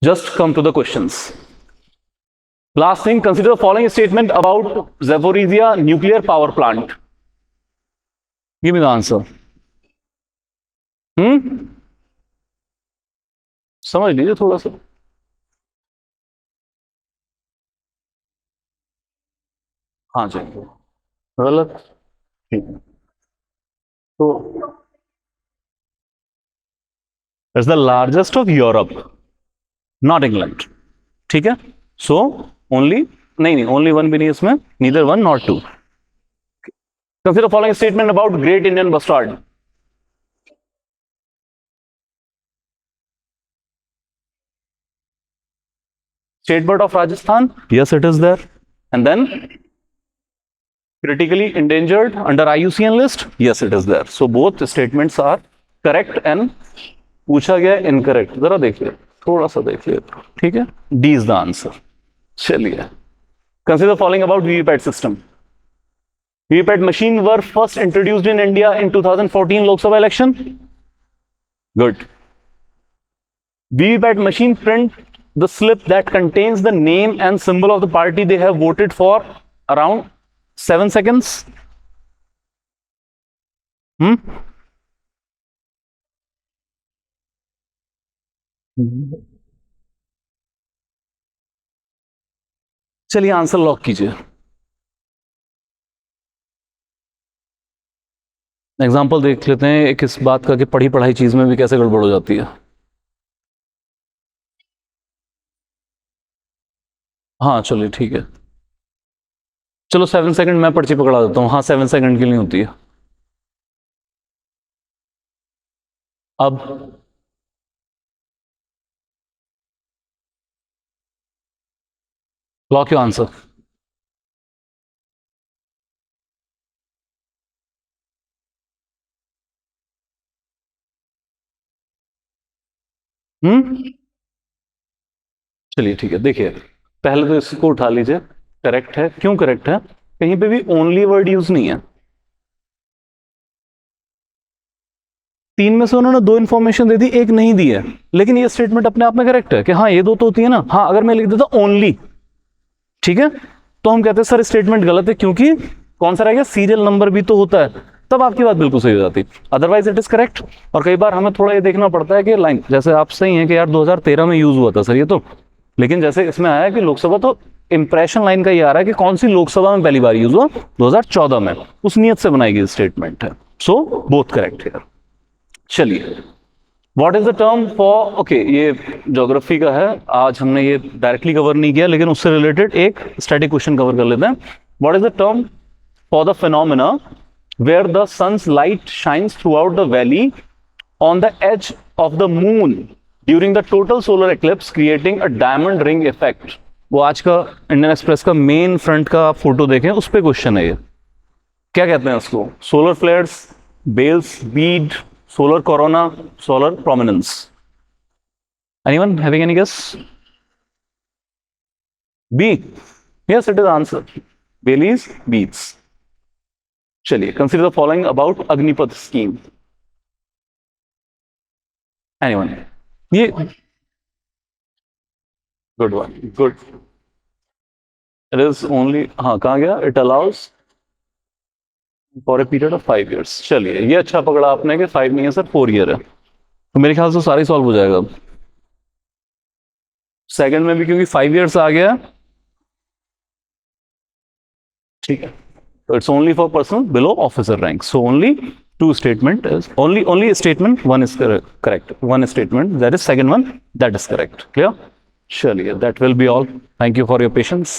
Just come to the questions. Last thing, consider the following statement about Zaporizhia nuclear power plant. Give me the answer. समझ लीजिए थोड़ा सा. हाँ जी, गलत. ठीक है. तो it's the largest of Europe, not England. ठीक है. सो ओनली नहीं, ओनली वन भी नहीं इसमें, neither one not two. Consider following statement about great Indian bustard. State bird of Rajasthan? Yes, it is there. And then critically endangered under IUCN list? Yes, it is there. So both statements are correct and पूछा गया incorrect. जरा देखिए, थोड़ा सा देखिए. ठीक है. D is the answer. चलिए. Consider following about VVPAT system. VVPAT machine were first introduced in India in 2014 Lok Sabha election. Good. VVPAT machine print the slip that contains the name and symbol of the party they have voted for around 7 seconds. चलिए answer lock कीजिए. Example देख लेते हैं एक इस बात का कि पढ़ी पढ़ाई चीज में भी कैसे गड़बड़ हो जाती है. हाँ चलिए ठीक है. चलो 7 सेकंड मैं पर्ची पकड़ा देता हूँ. हाँ 7 सेकंड की नहीं होती है. अब लॉक योर आंसर. चलिए ठीक है. देखिए पहले तो इसको उठा लीजिए. करेक्ट है. क्यों करेक्ट है? कहीं पे भी ओनली वर्ड यूज नहीं है. 3 में से उन्होंने 2 इंफॉर्मेशन दे दी, 1 नहीं दी है, लेकिन ये स्टेटमेंट अपने आप में करेक्ट है कि हाँ ये 2 तो होती है ना. हाँ अगर मैं लिख देता ओनली, ठीक है, तो हम कहते हैं सर स्टेटमेंट गलत है क्योंकि कौन सा रहेगा, सीरियल नंबर भी तो होता है. तब आपकी बात बिल्कुल सही हो जाती. Otherwise it is correct. और कई बार हमें थोड़ा ये देखना पड़ता है कि लाइन जैसे आप सही है कि यार 2013 में यूज हुआ था सर ये तो, लेकिन जैसे इसमें आया कि लोकसभा, तो इंप्रेशन लाइन का ये आ रहा है कि कौन सी लोकसभा में पहली बार यूज हुआ, 2014 में. उस नियत से बनाई गई स्टेटमेंट है. सो बोथ करेक्ट है. चलिए what is the term for, okay ये ज्योग्राफी का है. आज हमने ये डायरेक्टली कवर नहीं किया, लेकिन उससे रिलेटेड एक स्टैटिक क्वेश्चन कवर कर लेते हैं. What is the term for the phenomena where the sun's light shines throughout the valley on the edge of the moon during the total solar eclipse creating a diamond ring effect. वो आज का Indian express का main front का आप photo देखें, उस पे question है ये. क्या कहते हैं उसको? Solar flares, Baily's, bead, solar corona, solar prominence. Anyone having any guess? B. Yes it is answer. Baily's, beads. चलिए consider the following about Agnipath scheme. Anyone? ये good one, good. It is only, हाँ कहाँ गया, it allows for a period of 5 years. चलिए ये अच्छा पकड़ा आपने कि 5 नहीं है सर, 4 year है, तो मेरे ख्याल से सारी सॉल्व हो जाएगा. सेकंड में भी क्योंकि 5 years आ गया, ठीक है. So it's only for person below officer rank. So only 2 statement is only a statement, one is correct. One statement, that is second one, that is correct. Clear? Surely that will be all. Thank you for your patience.